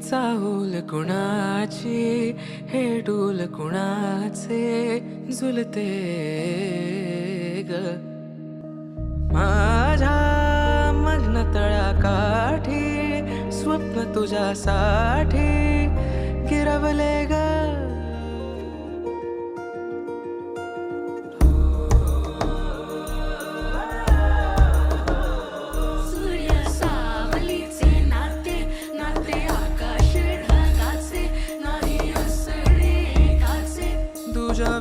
चाहूल कुणाची हे डूल कुणाचे झुलते ग माझ्या मग्न तळाकाठी स्वप्न तुझ्यासाठी गिरवले ग तुझ्या